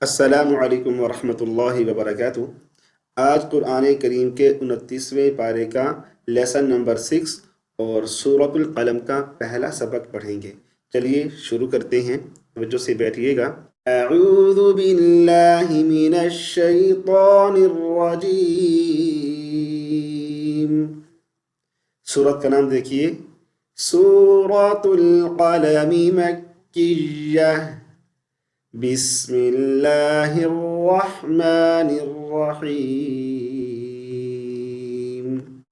السلام علیکم ورحمۃ اللہ وبرکاتہ۔ آج قرآن کریم کے 29ویں پارے کا لیسن نمبر 6 اور سورۃ القلم کا پہلا سبق پڑھیں گے۔ چلیے شروع کرتے ہیں، توجہ سے بیٹھیے گا۔ اعوذ باللہ من الشیطان الرجیم۔ سورت کا نام دیکھیے، سورۃ القلم مکیہ، بسم اللہ الرحمن الرحیم۔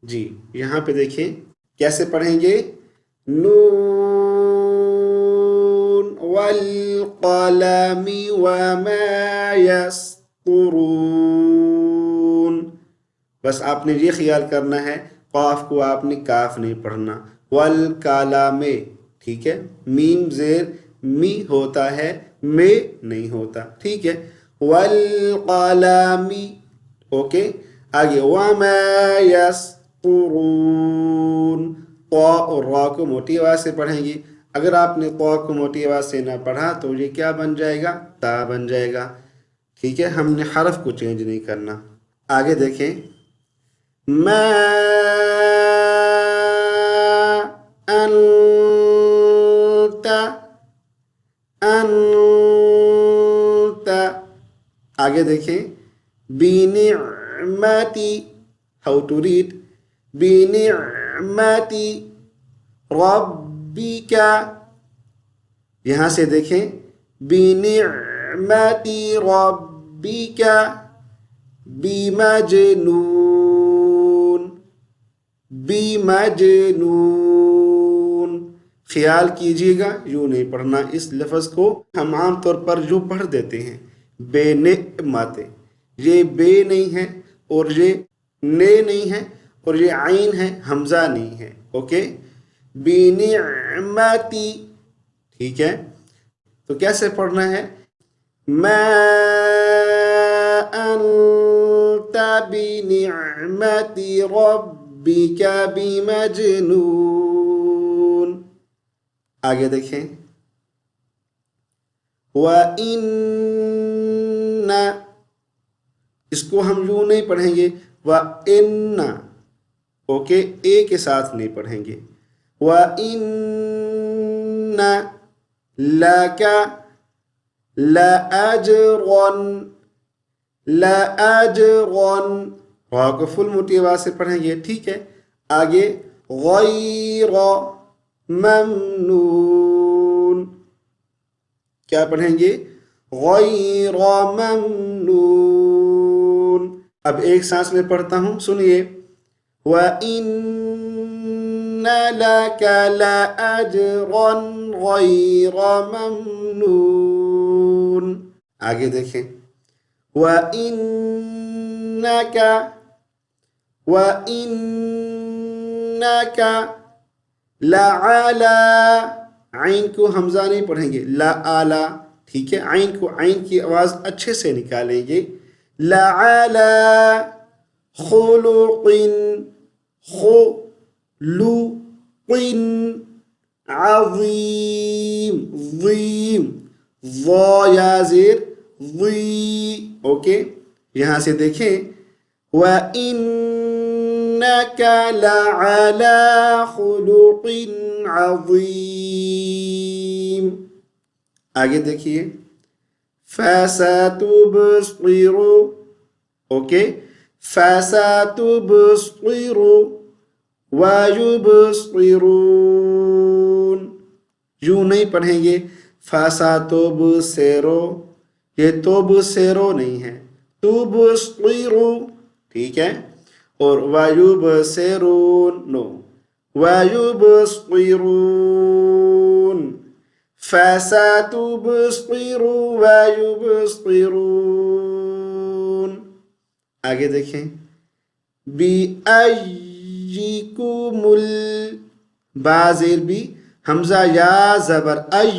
جی یہاں پہ دیکھیں کیسے پڑھیں گے، نون والقلم وما یسطرون۔ بس آپ نے یہ خیال کرنا ہے، قاف کو آپ نے کاف نہیں پڑھنا، والقلم، ٹھیک ہے، میم زیر می ہوتا ہے، میں نہیں ہوتا، ٹھیک ہے، والقلمی، اوکے۔ آگے وما یسطرون، قا اور را کو موٹی آواز سے پڑھیں گے۔ اگر آپ نے قا کو موٹی آواز سے نہ پڑھا تو یہ کیا بن جائے گا، تا بن جائے گا، ٹھیک ہے، ہم نے حرف کو چینج نہیں کرنا۔ آگے دیکھیں، ما انت، انت، آگے دیکھیں، بنعمتی، ہاؤ ٹو ریڈ، بنعمتی ربک، یہاں سے دیکھیں، بنعمتی ربک، بمجنون، بمجنون، خیال کیجیے گا یوں نہیں پڑھنا، اس لفظ کو ہم عام طور پر یوں پڑھ دیتے ہیں، بے نعمت، یہ بے نہیں ہے اور یہ نے نہیں ہے اور یہ عین ہے، حمزہ نہیں ہے، اوکے، بنعمتی، ٹھیک ہے۔ تو کیسے پڑھنا ہے، ما انت بنعمت ربک بمجنون۔ آگے دیکھیں، وَإِنَّ، اس کو ہم یوں نہیں پڑھیں گے، وَإِنَّ، اوکے، اے کے ساتھ نہیں پڑھیں گے، وَإِنَّ لَكَ لَأَجْرًا، لَأَجْرًا، را کو فل موٹی آواز سے پڑھیں گے، ٹھیک ہے۔ آگے غیر ممنون، کیا پڑھیں گے، غیر ممنون۔ اب ایک سانس میں پڑھتا ہوں، سنیے، وَإِنَّ لَكَ لَأَجْرًا غَيْرَ مَمْنُونٍ۔ آگے دیکھیں، وَإِنَّكَ، وَإِنَّكَ لَعَلَى، عین کو حمزہ نہیں پڑھیں گے، لَعَلَى، ٹھیک ہے، عین کو، عین کی آواز اچھے سے نکالیں گے، لَعَلَى خُلُقٍ، خُلُقٍ عظیم، ظیم، ظا یا زیر ظی، اوکے۔ یہاں سے دیکھیں، وَإِنَّكَ لَعَلَى خُلُقٍ عظیم۔ آگے دیکھیے، فَسَتُبْصِرُ، اوکے، فَسَتُبْصِرُ وَيُبْصِرُونَ، یوں نہیں پڑھیں گے، فَسَتُبْصِرُ، یہ تُبْصِرُ نہیں ہے، تُبْصِرُ، ٹھیک ہے، اور وَيُبْصِرُونَ، نو، وَيُبْصِرُونَ، فَسَتُبْصِرُ وَيُبْصِرُونَ۔ آگے دیکھیں، بِأَيِّكُمُ با زیر بی، حمزہ یا زبر ای،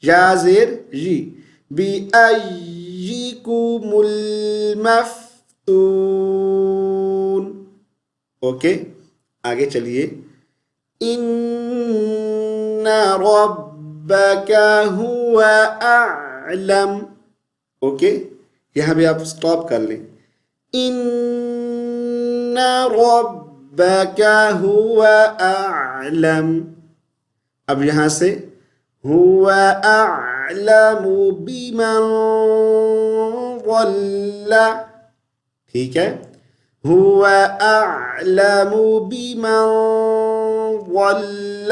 یا زیر جی، بِأَيِّكُمُ الْمَفْتُونَ، اوکے۔ آگے چلیے، إِنَّ رَبَّكَ هُوَ أَعْلَمُ، اوکے، یہاں بھی آپ سٹاپ کر لیں. ان ربک هو اعلم. اب یہاں سے هو اعلم بمن ضل، ٹھیک ہے، هو اعلم بمن ضل.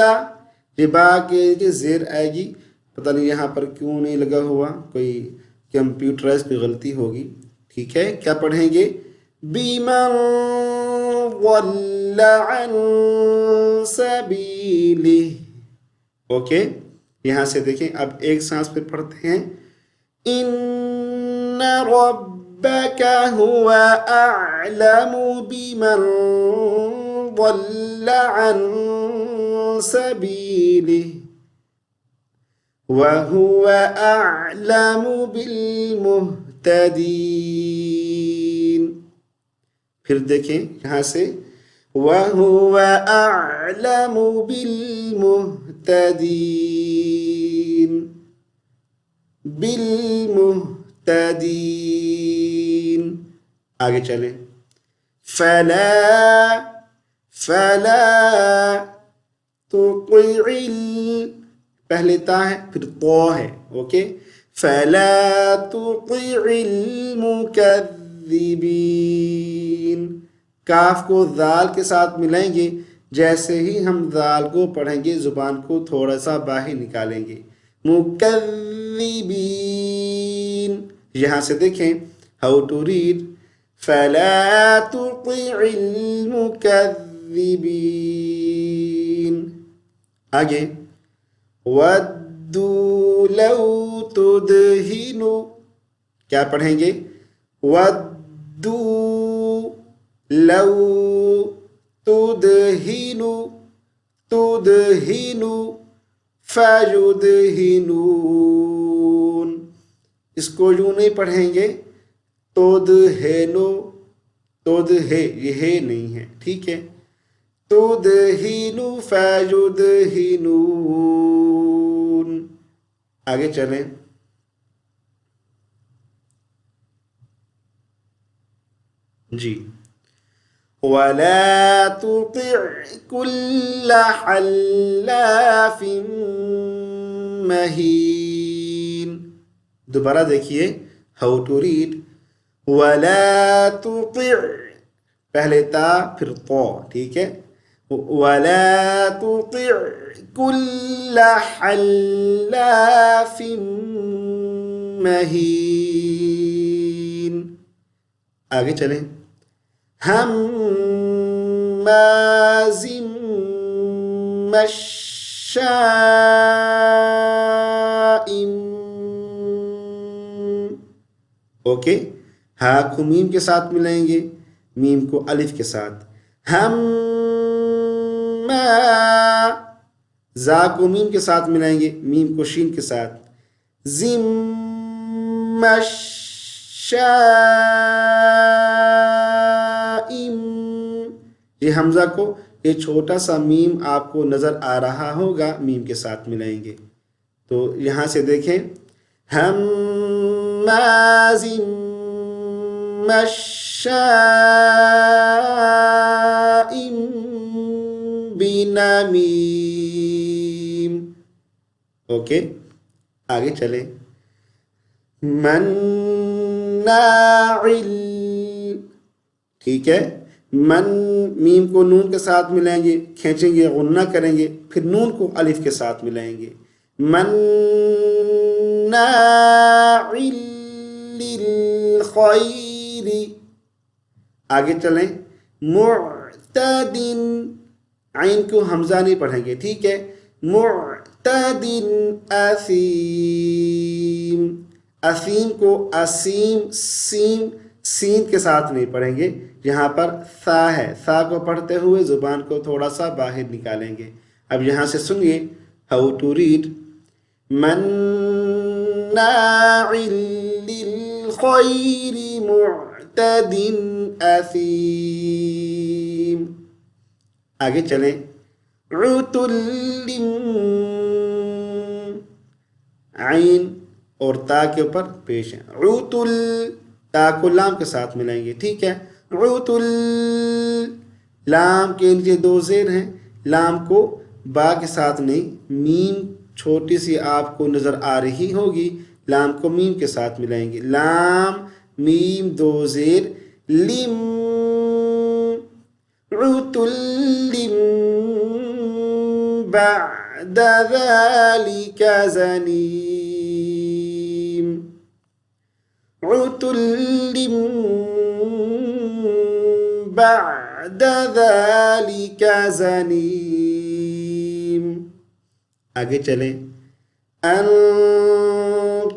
یہ با کے زیر آئے گی، پتہ نہیں یہاں پر کیوں نہیں لگا ہوا، کوئی کمپیوٹرائز پہ غلطی ہوگی. ٹھیک ہے، کیا پڑھیں گے؟ بمن ضل عن سبیلہ. اوکے، یہاں سے دیکھیں، اب ایک سانس پہ پڑھتے ہیں. ان ربک هو اعلم بمن ضل عن سبیلہ وهو اعلم بالمهتدین. پھر دیکھیں یہاں سے وهو اعلم بالمهتدین، بالمهتدین. آگے چلیں. فلا تطع پہلے تا ہے پھر تو ہے. اوکے، فلا تطع المکذبین. کاف کو ذال کے ساتھ ملائیں گے، جیسے ہی ہم ذال کو پڑھیں گے زبان کو تھوڑا سا باہر نکالیں گے. مکذبین. یہاں سے دیکھیں ہاؤ ٹو ریڈ. فلا تطع المکذبین. آگے وَدُّوا لَوْ تُدْهِنُ. کیا پڑھیں گے؟ وَدُّوا لَوْ تُدْهِنُ فَيُدْهِنُونَ. اس کو یوں نہیں پڑھیں گے تُدْهِنُ، تُدْهِ یہ ہے نہیں ہے، ٹھیک ہے. تُدْهِنُ فَيُدْهِنُونَ. آگے چلیں. جی وَلَا تُطِعْ كُلَّ حَلَّافٍ مَّهِينٍ. دوبارہ دیکھیے ہاؤ ٹو ریڈ. وَلَا تُطِعْ پہلے تا پھر تو، ٹھیک ہے. وَلَا تُطِعْ كُلَّ حَلَّافٍ مَّهِينٍ. آگے چلیں. ہَمَّازٍ مَّشَّاءٍ. اوکے، ہا کو میم کے ساتھ ملائیں گے، میم کو الف کے ساتھ. زا کو میم کے ساتھ ملائیں گے، میم کو شین کے ساتھ. مَّشَّاءٍ. یہ حمزہ کو، یہ چھوٹا سا میم آپ کو نظر آ رہا ہوگا، میم کے ساتھ ملائیں گے. تو یہاں سے دیکھیں ہَمَّازٍ مَّشَّاءٍ بِنَمِيمٍ. اوکے، آگے چلیں. مناع، ٹھیک ہے. من میم کو نون کے ساتھ ملائیں گے، کھینچیں گے، غنہ کریں گے، پھر نون کو الف کے ساتھ ملائیں گے. مناع للخیر. آگے چلیں. معتد، عین کو حمزہ نہیں پڑھیں گے، ٹھیک ہے. معتد اثیم. اسیم کو اسیم سین کے ساتھ نہیں پڑھیں گے، یہاں پر سا ہے، سا کو پڑھتے ہوئے زبان کو تھوڑا سا باہر نکالیں گے. اب یہاں سے سنیے ہاؤ ٹو ریڈ. مناع للخیر معتد اثیم. آگے چلیں. عتل، عین اور تا کے اوپر پیش ہے. عتل تا کو لام کے ساتھ ملائیں گے. ٹھیک ہے. عتل لام کے نیچے دو زیر ہیں. لام کو با کے ساتھ نہیں, میم چھوٹی سی آپ کو نظر آ رہی ہوگی, لام کو میم کے ساتھ ملائیں گے. لام میم دو زیر لم عتل بعد ذلك زنيم عتل بعد ذلك زنيم. آگے چلیں. ان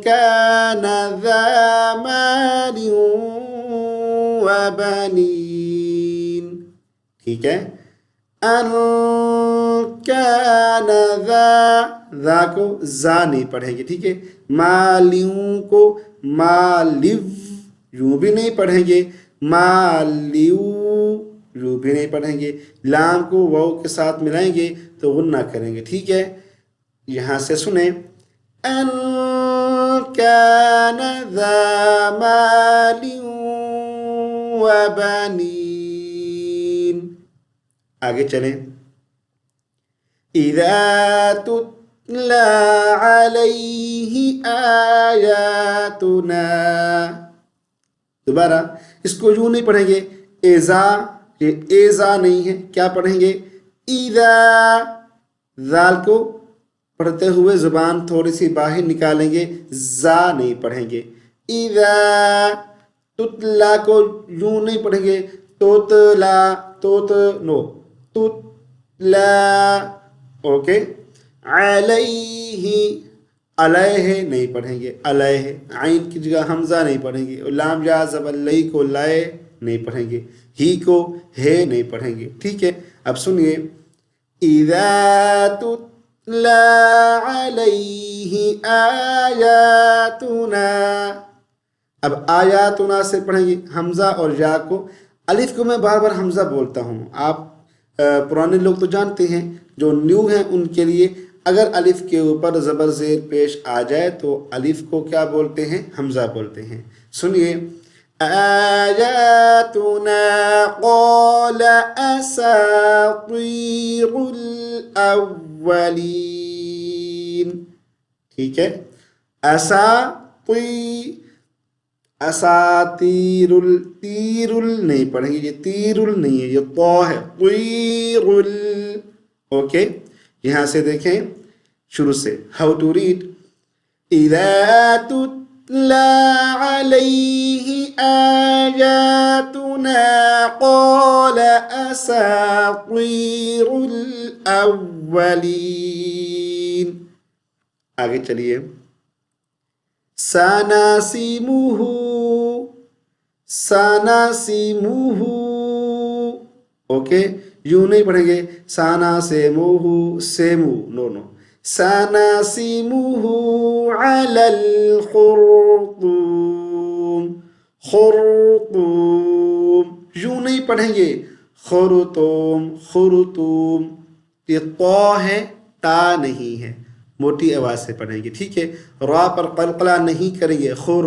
كان ذا مال وبنين. ٹھیک ہے. ان كان ذا کو زا نہیں پڑھیں گے. ٹھیک ہے. مالیوں کو مالو یوں بھی نہیں پڑھیں گے. مالیو یوں بھی نہیں پڑھیں گے. لام کو واو کے ساتھ ملائیں گے تو غنہ کریں گے. ٹھیک ہے. یہاں سے سنیں. ان كان ذا مال وبنين. آگے چلیں. اذا تتلى عليه آیاتنا. دوبارہ اس کو یوں نہیں پڑھیں گے. ایزا, یہ ایزا نہیں ہے. کیا پڑھیں گے؟ اذا. ذال کو پڑھتے ہوئے زبان تھوڑی سی باہر نکالیں گے, زا نہیں پڑھیں گے. اذا تتلا کو یوں نہیں پڑھیں گے. توتلا توت نو تتلا. اوکے. علیہ علیہ نہیں پڑھیں گے. علیہ عین کی جگہ حمزہ نہیں پڑھیں گے. لام یا زبر لئی کو لائے نہیں پڑھیں گے. ہی کو ہے نہیں پڑھیں گے. ٹھیک ہے. اب سنیے. اذا تتلا علیہ آیاتنا. اب آیاتنا سے پڑھیں گے حمزہ اور یا کو. الف کو میں بار بار حمزہ بولتا ہوں. آپ پرانے لوگ تو جانتے ہیں, جو نیو ہیں ان کے لیے اگر الف کے اوپر زبر زیر پیش آ جائے تو الف کو کیا بولتے ہیں؟ حمزہ بولتے ہیں. سنیے. آیاتنا قال اساطیر الاولین. ٹھیک ہے. اساتیر تیر نہیں پڑھیں گے. یہ تیر نہیں ہے, یہ طا ہے. طیر. اوکے. یہاں سے دیکھیں شروع سے. How to read. اذا تتلا علیہ آیاتنا قال اساطیر الاولین. آگے چلیے. سناسمہ سناسمہ. اوکے. یوں نہیں پڑھیں گے. سناسمہ سیمو نو نو. سناسمہ علی الخرطوم. خرطوم یوں نہیں پڑھیں گے. خرطوم خرطوم. یہ طا ہے, تا نہیں ہے. موٹی آواز سے پڑھیں گے. ٹھیک ہے. را پر قلقلہ نہیں کریں گے. خر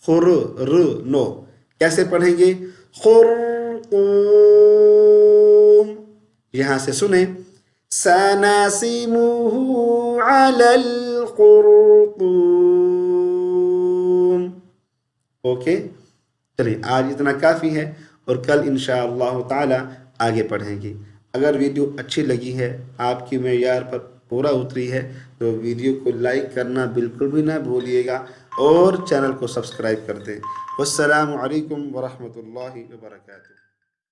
خر ر نو. کیسے پڑھیں گے؟ خرطوم. یہاں سے سنیں. سناسمہ علی الخرطوم. اوکے. چلیے آج اتنا کافی ہے اور کل انشاءاللہ تعالی آگے پڑھیں گے. اگر ویڈیو اچھی لگی ہے, آپ کی معیار پر پورا اتری ہے, تو ویڈیو کو لائک کرنا بالکل بھی نہ بھولیے گا اور چینل کو سبسکرائب کر دیں. والسلام علیکم ورحمۃ اللہ وبرکاتہ.